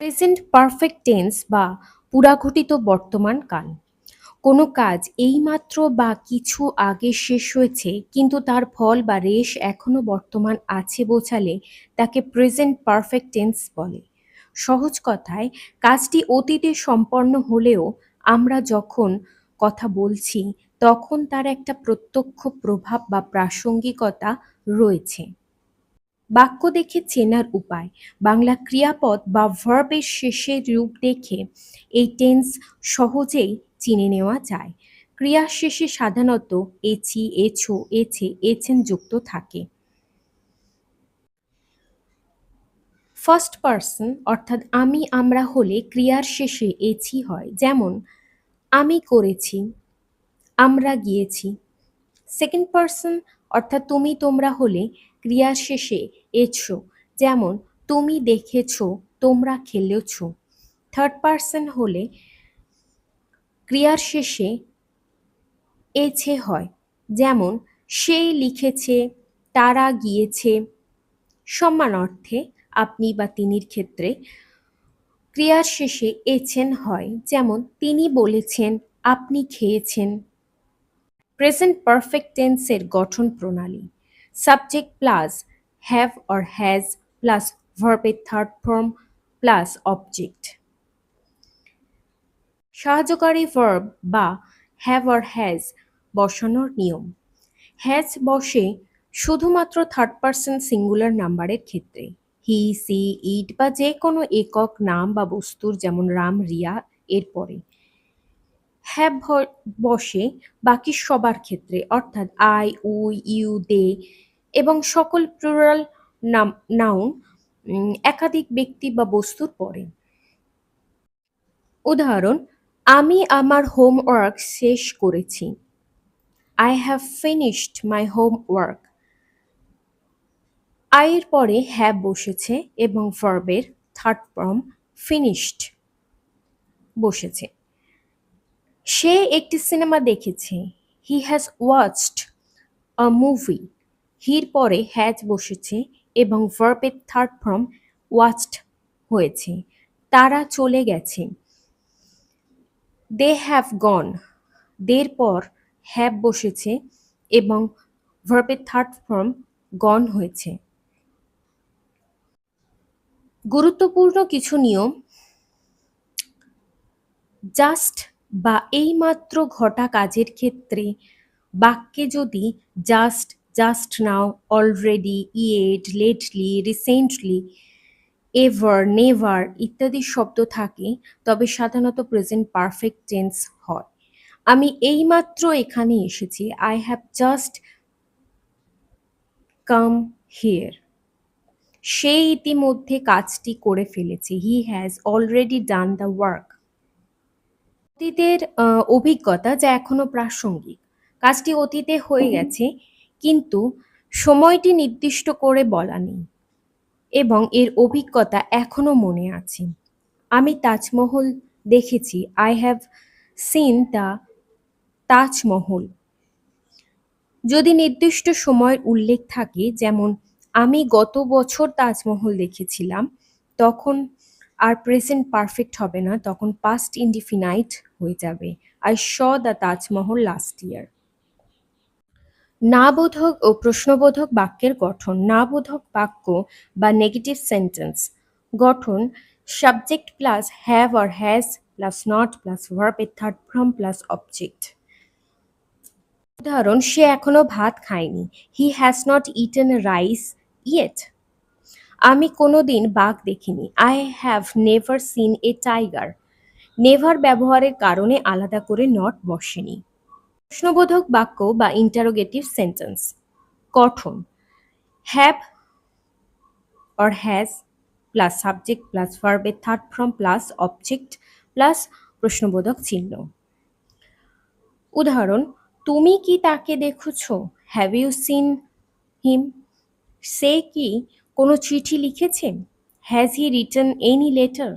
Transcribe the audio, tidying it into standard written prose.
Present perfect tense বা পুরাঘটিত বর্তমান কাল। কোনো কাজ এইমাত্র বা কিছু আগে শেষ হয়েছে কিন্তু তার ফল বা রেশ এখনো বর্তমান আছে বোঝালে তাকে প্রেজেন্ট পারফেক্ট টেন্স বলে। সহজ কথায় কাজটি অতীতে সম্পন্ন হলেও আমরা যখন কথা বলছি তখন তার একটা প্রত্যক্ষ প্রভাব বা প্রাসঙ্গিকতা রয়েছে। বাক্য দেখে চেনার উপায়। বাংলা ক্রিয়াপদ বা ভার্বের শেষের রূপ দেখে এই টেন্স সহজেই চিনে নেওয়া যায়। ক্রিয়ার শেষে সাধারণত এছি, এছো, এছে, এছেন যুক্ত থাকে। ফার্স্ট পারসন অর্থাৎ আমি আমরা হলে ক্রিয়ার শেষে এছি হয়, যেমন আমি করেছি, আমরা গিয়েছি। সেকেন্ড পারসন অর্থাৎ তুমি তোমরা হলে ক্রিয়ার শেষে এছো, যেমন তুমি দেখেছো, তোমরা খেলেছো। থার্ড পারসন হলে ক্রিয়ার শেষে এছে হয়, যেমন সে লিখেছে, তারা গিয়েছে। সম্মান অর্থে আপনি বা তিনির ক্ষেত্রে ক্রিয়ার শেষে এছেন হয়, যেমন তিনি বলেছেন, আপনি খেয়েছেন। প্রেজেন্ট পারফেক্ট টেন্সের গঠন প্রণালী। Subject plus have or has plus ভার্বের থার্ড ফর্ম প্লাস অবজেক্ট। সাহায্যকারী ভার্ব বা হ্যাভ অর হ্যাজ বসানোর নিয়ম। হ্যাজ বসে শুধুমাত্র থার্ড পারসন সিঙ্গুলার নাম্বারের ক্ষেত্রে। হি, সি, ইট বা যে কোনো একক নাম বা বস্তুর, যেমন রাম, রিয়া এর পরে। হ্যাভ বসে বাকি সবার ক্ষেত্রে, অর্থাৎ আই, উই, ইউ, দে এবং সকল প্লুরাল নাউন একাধিক ব্যক্তি বা বস্তুর পরে। উদাহরণ: আমি আমার হোমওয়ার্ক শেষ করেছি। I have finished my homework. I এর পরে হ্যাভ বসেছে এবং ভার্বের থার্ড ফর্ম ফিনিশড বসেছে। সে একটি সিনেমা দেখেছে। He has watched a movie. হির পরে হ্যাজ বসেছে এবং ভার্বের থার্ড ফর্ম ওয়াচড হয়েছে। তারা চলে গেছে। They have gone. দের পর হ্যাভ বসেছে এবং ভার্বের থার্ড ফর্ম গন হয়েছে। গুরুত্বপূর্ণ কিছু নিয়ম। জাস্ট বা এইমাত্র ঘটা কাজের ক্ষেত্রে বাক্যে যদি just, just now, already, yet, lately, recently, ever, never ইত্যাদি শব্দ থাকে তবে সাধারণত প্রেজেন্ট পারফেক্ট টেন্স হয়। আমি এইমাত্র এখানে এসেছি। I have just come here. সে ইতিমধ্যে কাজটি করে ফেলেছে। He has already done the work. অতীতের অভিজ্ঞতা যা এখনো প্রাসঙ্গিক। কাজটি অতীতে হয়ে গেছে কিন্তু সময়টি নির্দিষ্ট করে বলা নেই এবং এর অভিজ্ঞতা এখনো মনে আছে। আমি তাজমহল দেখেছি। I have seen the Taj Mahal. যদি নির্দিষ্ট সময়ের উল্লেখ থাকে, যেমন আমি গত বছর তাজমহল দেখেছিলাম, তখন আর প্রেজেন্ট পারফেক্ট হবে না, তখন পাস্ট ইনডিফিনাইট হয়ে যাবে। I saw the Taj Mahal last year. না বোধক ও প্রশ্নবোধক বাক্যের গঠন। না বোধক বাক্য বা নেগেটিভ সেন্টেন্স গঠন: subject plus have or has plus not plus verb এর থার্ড ফর্ম প্লাস অবজেক্ট। উদাহরণ: সে এখনো ভাত খায়নি। He has not eaten rice yet. আমি কোনোদিন বাঘ দেখিনি। I have never seen a tiger. Never ব্যবহারের কারণে আলাদা করে নট বসেনি। প্রশ্নবোধক বাক্য বা ইন্টারোগেটিভ সেন্টেন্স গঠন: have or has plus subject plus ভার্বের third form plus object plus প্রশ্নবোধক চিহ্ন। উদাহরণ: তুমি কি তাকে দেখেছো? Have you seen him? সে কি কোনো চিঠি লিখেছে? Has he written any letter?